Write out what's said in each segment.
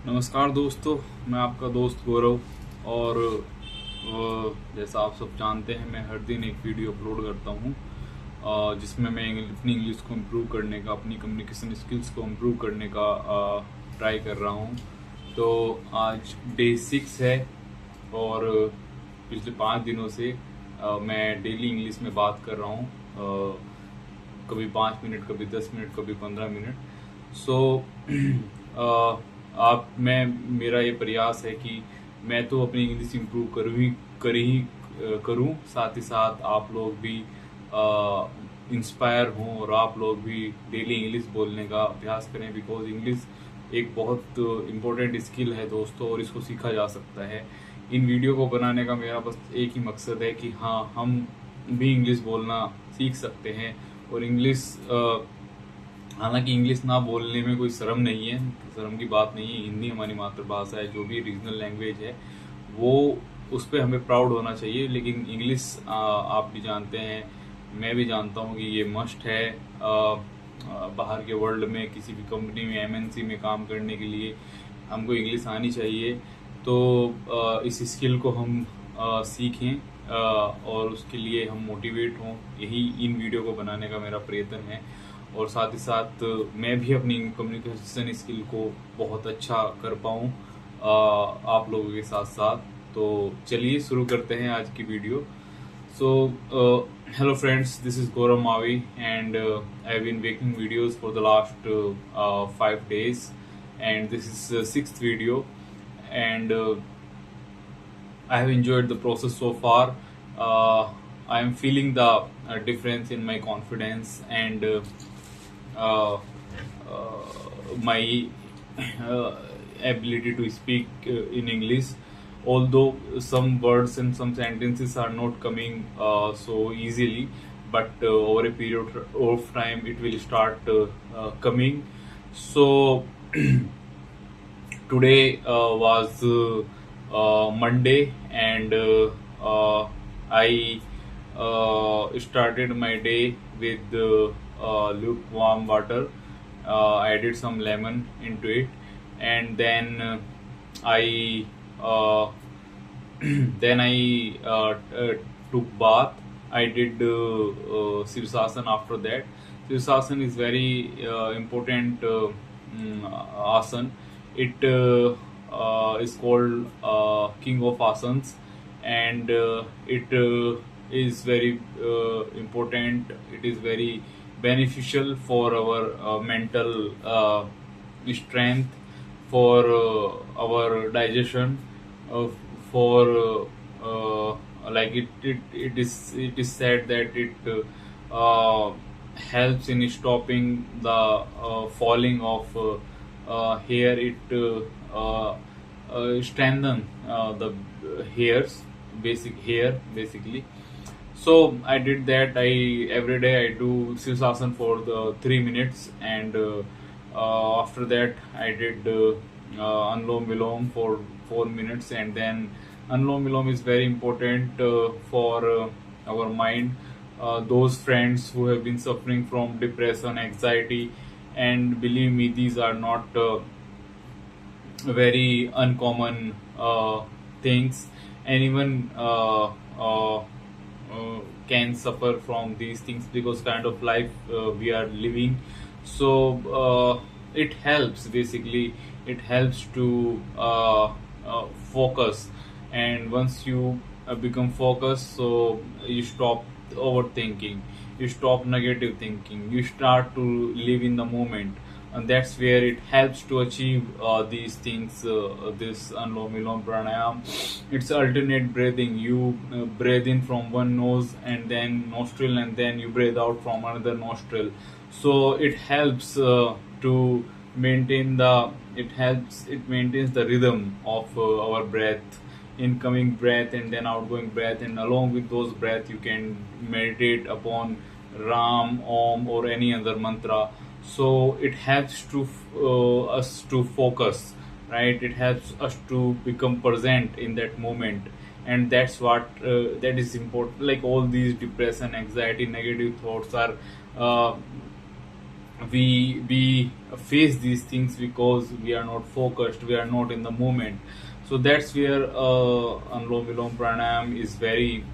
नमस्कार दोस्तों, मैं आपका दोस्त गौरव। और जैसा आप सब जानते हैं, मैं हर दिन एक वीडियो अपलोड करता हूँ जिसमें मैं अपनी इंग्लिश को इम्प्रूव करने का, अपनी कम्युनिकेशन स्किल्स को इम्प्रूव करने का ट्राई कर रहा हूँ। तो आज डे 6 है और पिछले 5 दिनों से मैं डेली इंग्लिश में बात कर रहा हूँ। कभी 5 मिनट, कभी 10 मिनट, कभी 15 मिनट। सो आप मैं मेरा ये प्रयास है कि मैं तो अपनी इंग्लिश इम्प्रूव करूँ, साथ ही साथ आप लोग भी इंस्पायर हों और आप लोग भी डेली इंग्लिश बोलने का अभ्यास करें। बिकॉज इंग्लिश एक बहुत इम्पोर्टेंट स्किल है दोस्तों, और इसको सीखा जा सकता है। इन वीडियो को बनाने का मेरा बस एक ही मकसद है कि हाँ, हम भी इंग्लिश बोलना सीख सकते हैं। और इंग्लिश हालांकि इंग्लिश ना बोलने में कोई शर्म नहीं है, शर्म की बात नहीं है। हिंदी हमारी मातृभाषा है, जो भी रीजनल लैंग्वेज है वो उस पर हमें प्राउड होना चाहिए। लेकिन इंग्लिश आप भी जानते हैं, मैं भी जानता हूँ कि ये मस्ट है। बाहर के वर्ल्ड में किसी भी कंपनी में, एमएनसी में काम करने के लिए हमको इंग्लिश आनी चाहिए। तो इस स्किल को हम सीखें और उसके लिए हम मोटिवेट हों, यही इन वीडियो को बनाने का मेरा प्रयत्न है। और साथ ही साथ मैं भी अपनी कम्युनिकेशन स्किल को बहुत अच्छा कर पाऊँ आप लोगों के साथ साथ। तो चलिए शुरू करते हैं आज की video. So, hello friends, this is Gaurav Mavi, and I've been making videos for the last 5 days, and this is the 6th video, and I have enjoyed the process so far. I am feeling the difference in my confidence and my uh, ability to speak in English. Although some words and some sentences are not coming so easily, but over a period of time it will start coming. So today was Monday, and I started my day with lukewarm water. I added some lemon into it, and then I then I took bath. I did Sirsasana after that. Sirsasana is very important asana. It is called King of Asanas, and it is very important. It is very beneficial for our mental strength, for our digestion, for like it is said that it helps in stopping the falling of hair. It strengthen the hairs, basic hair basically. So I did that. I every day I do Sirsasana for the 3 minutes, and after that I did Anulom Vilom for 4 minutes, and then Anulom Vilom is very important for our mind. Those friends who have been suffering from depression, anxiety, and believe me, these are not very uncommon things. Anyone can suffer from these things because kind of life we are living. So it helps, basically it helps to focus. And once you become focused, so you stop overthinking, you stop negative thinking, you start to live in the moment. And that's where it helps to achieve these things. This Anulom Vilom Pranayam, it's alternate breathing. You breathe in from one nose and then nostril, and then you breathe out from another nostril. So it helps to maintain the it maintains the rhythm of our breath, incoming breath and then outgoing breath. And along with those breath you can meditate upon Ram, Om, or any other mantra. So it helps to us to focus, right? It helps us to become present in that moment. And that's what that is important. Like all these depression, anxiety, negative thoughts are we face these things because we are not focused, we are not in the moment. So that's where Anulom Vilom Pranayam is very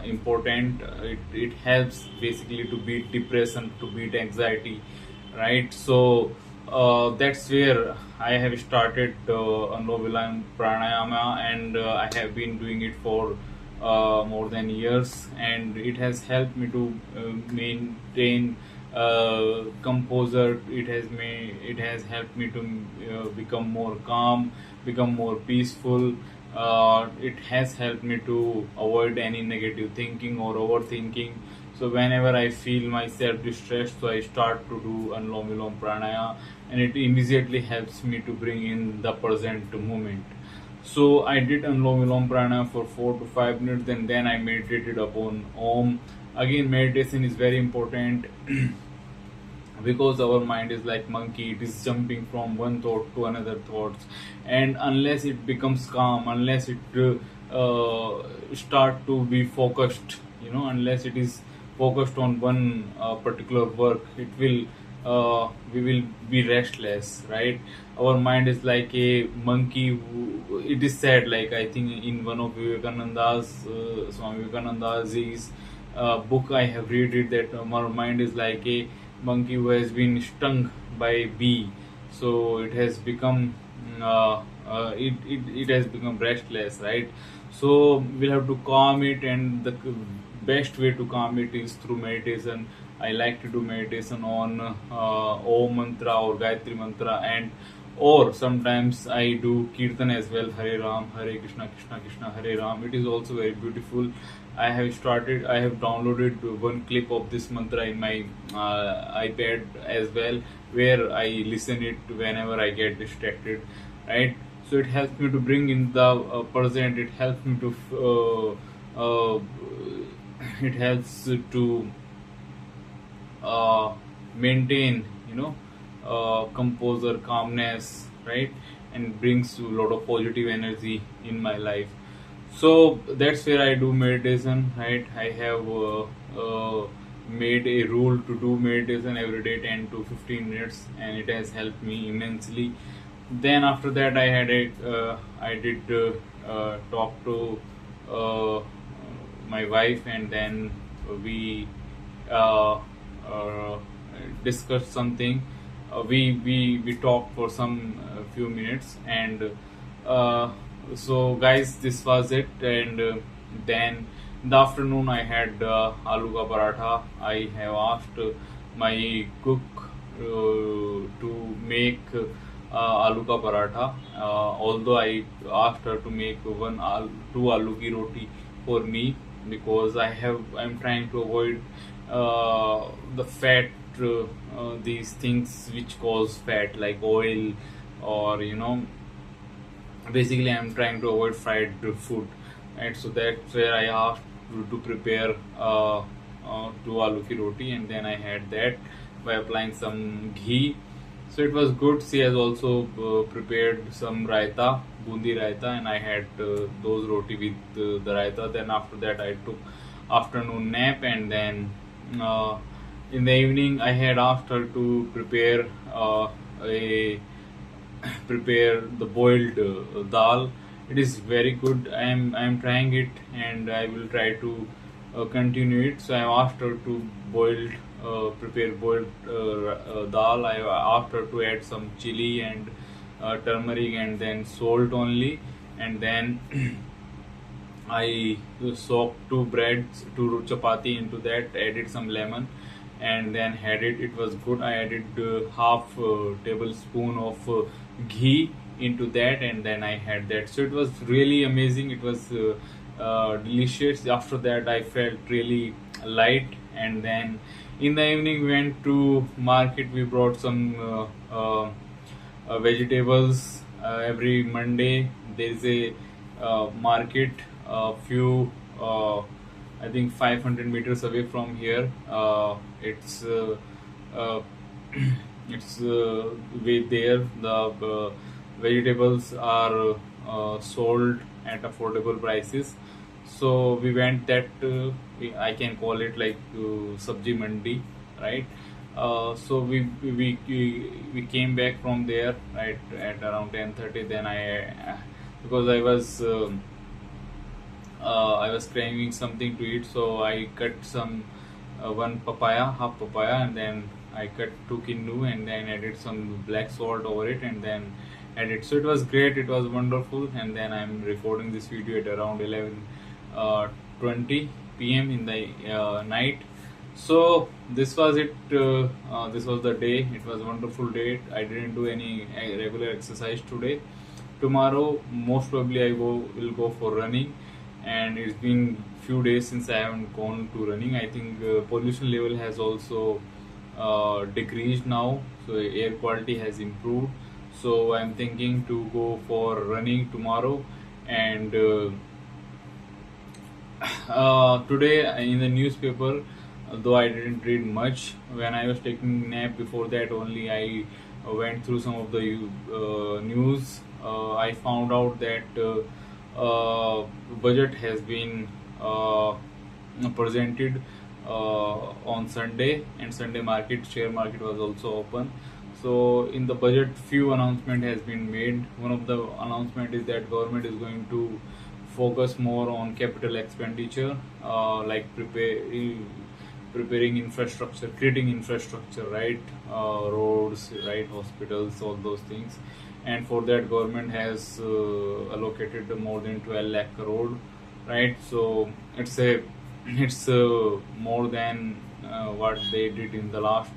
important. It helps basically to beat depression, to beat anxiety, right? So that's where I have started Anulom Vilom Pranayama, and I have been doing it for more than years, and it has helped me to maintain composer. It has helped me to become more calm, become more peaceful. It has helped me to avoid any negative thinking or overthinking. So whenever I feel myself distressed, so I start to do Anulom Vilom Pranaya, and it immediately helps me to bring in the present moment. So I did Anulom Vilom Pranayama for 4 to 5 minutes, and then I meditated upon Om. Again, meditation is very important because our mind is like monkey. It is jumping from one thought to another thoughts, and unless it becomes calm, unless it start to be focused, unless it is focused on one particular work, it will we will be restless, right? Our mind is like a monkey it is said, like I think in one of Vivekananda's Swami Vivekananda's book I have read it, that our mind is like a monkey who has been stung by a bee. So it has become it has become restless, right? So we'll have to calm it, and the best way to calm it is through meditation. I like to do meditation on Om mantra or Gayatri mantra, and or sometimes I do Kirtan as well. Hare Ram, Hare Krishna, Krishna Krishna, Hare Ram. It is also very beautiful. I have downloaded one clip of this mantra in my iPad as well, where I listen it whenever I get distracted, right? So it helps me to bring in the present. It helps me to it helps to maintain, composure, calmness, right? And brings a lot of positive energy in my life. So that's where I do meditation, right? I have made a rule to do meditation every day, 10 to 15 minutes, and it has helped me immensely. Then after that, I did talk to my wife, and then we uh, uh, discussed something. We talked for some few minutes, and uh, so guys, this was it. And then in the afternoon I had aloo ka paratha. I have asked my cook to make aloo ka paratha, although I asked her to make two aloo ki roti for me, because I'm trying to avoid the fat, these things which cause fat, like oil, or basically I'm trying to avoid fried food, right? So that's where I asked to prepare two aloo ki roti, and then I had that by applying some ghee. So it was good. She has also prepared some raita, bundi raita, and I had those roti with the raita. Then after that I took afternoon nap, and then in the evening I had asked her to a prepare the boiled dal. It is very good. I am trying it, and I will try to continue it. So I asked her to prepare boiled dal. I asked her to add some chili and turmeric, and then salt only, and then I soaked two chapati into that, added some lemon, and then had it. It was good. I added half tablespoon of ghee into that, and then I had that. So it was really amazing. It was delicious. After that, I felt really light, and then in the evening we went to market. We brought some vegetables. Every Monday there is a market, a few I think 500 meters away from here. It's uh, it's way there. The vegetables are sold at affordable prices. So we went that I can call it like sabji mandi, right? So we came back from there right at around 10:30. Then because I was craving something to eat, so I cut some one papaya, half papaya, and then I cut two kinnu and then added some black salt over it and then added. So it was great, it was wonderful. And then I'm recording this video at around 11:20 p.m. in the night. So this was it. This was the day. It was a wonderful day. I didn't do any regular exercise today. Tomorrow, most probably, will go for running, and it's been few days since I haven't gone to running. I think pollution level has also decreased now, so air quality has improved. So I'm thinking to go for running tomorrow. And today in the newspaper, though I didn't read much, when I was taking nap before that only, I went through some of the news. I found out that budget has been presented on Sunday, and Sunday share market was also open. So in the budget, few announcement has been made. One of the announcement is that government is going to focus more on capital expenditure, like preparing infrastructure, creating infrastructure, right? Roads, right? Hospitals, all those things. And for that, government has allocated more than 12 lakh crore, right? So it's more than what they did in the last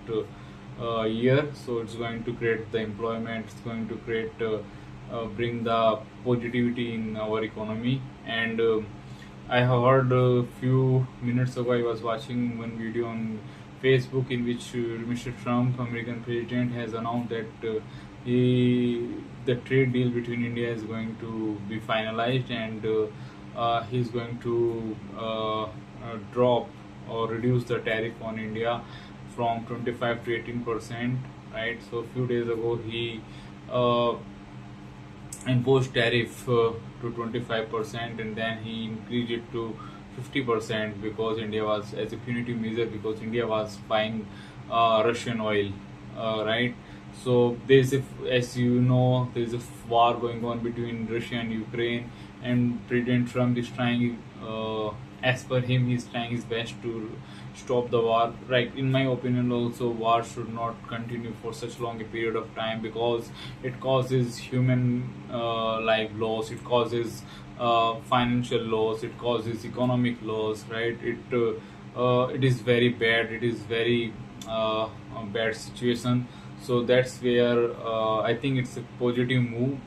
year. So it's going to create the employment. It's going to create bring the positivity in our economy. And I have heard a few minutes ago, I was watching one video on Facebook in which Mr. Trump, American president, has announced that the trade deal between India is going to be finalized, and he's going to drop or reduce the tariff on India from 25 to 18%. Right. So a few days ago, he imposed tariff to 25%, and then he increased it to 50% because India was, as a punitive measure, because India was buying Russian oil, right? So as you know, there's a war going on between Russia and Ukraine, and President Trump is trying, as per him, he's trying his best to stop the war. Right, in my opinion, also war should not continue for such long a period of time, because it causes human life loss, it causes financial loss, it causes economic loss, right? It is very bad. It is very a bad situation. So that's where I think it's a positive move.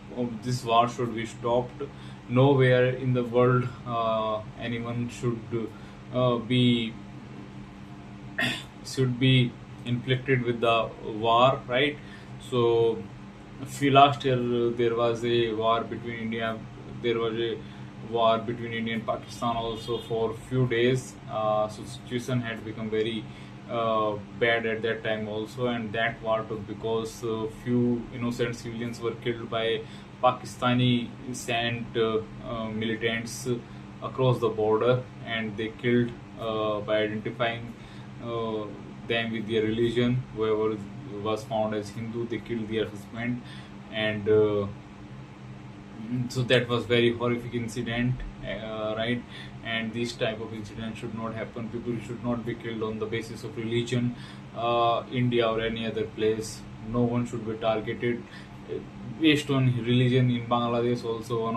This war should be stopped. Nowhere in the world anyone be should be inflicted with the war, right? So last year there was a war between India. There was a war between India and Pakistan also for few days. So situation had become very bad at that time also, and that war took because few innocent civilians were killed by Pakistani sent militants across the border, and they killed by identifying them with their religion. Whoever was found as Hindu, they killed their husband, and so that was very horrific incident, right? And this type of incident should not happen. People should not be killed on the basis of religion, India or any other place. No one should be targeted based on religion. In Bangladesh also,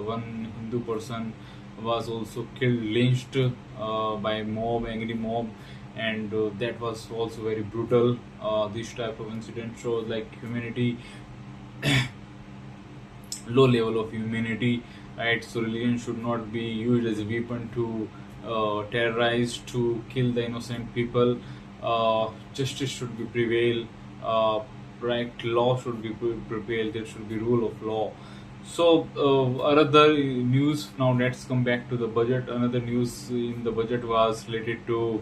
one Hindu person was also killed, lynched by angry mob, and that was also very brutal. This type of incident shows like humanity, low level of humanity, right? So religion should not be used as a weapon to terrorize, to kill the innocent people. Justice should be prevail. Right, law should be prevail. There should be rule of law. So another news. Now let's come back to the budget. Another news in the budget was related to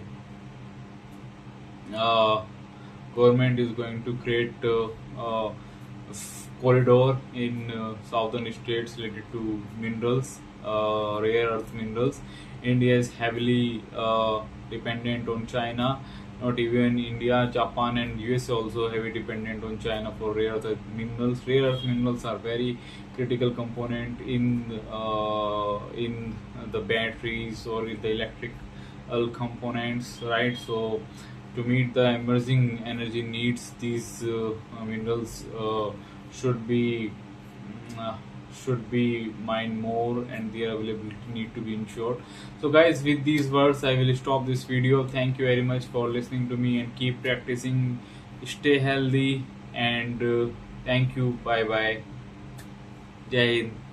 government is going to create corridor in southern states related to minerals, rare earth minerals. India is heavily dependent on China, not even India, Japan and US also heavy dependent on China for rare earth minerals. Rare earth minerals are very critical component in the batteries or in the electrical components, right? So to meet the emerging energy needs, these minerals should be uh, should be mined more, and their availability need to be ensured. So guys, with these words I will stop this video. Thank you very much for listening to me, and keep practicing. Stay healthy, and thank you. Bye bye. Jai Hind.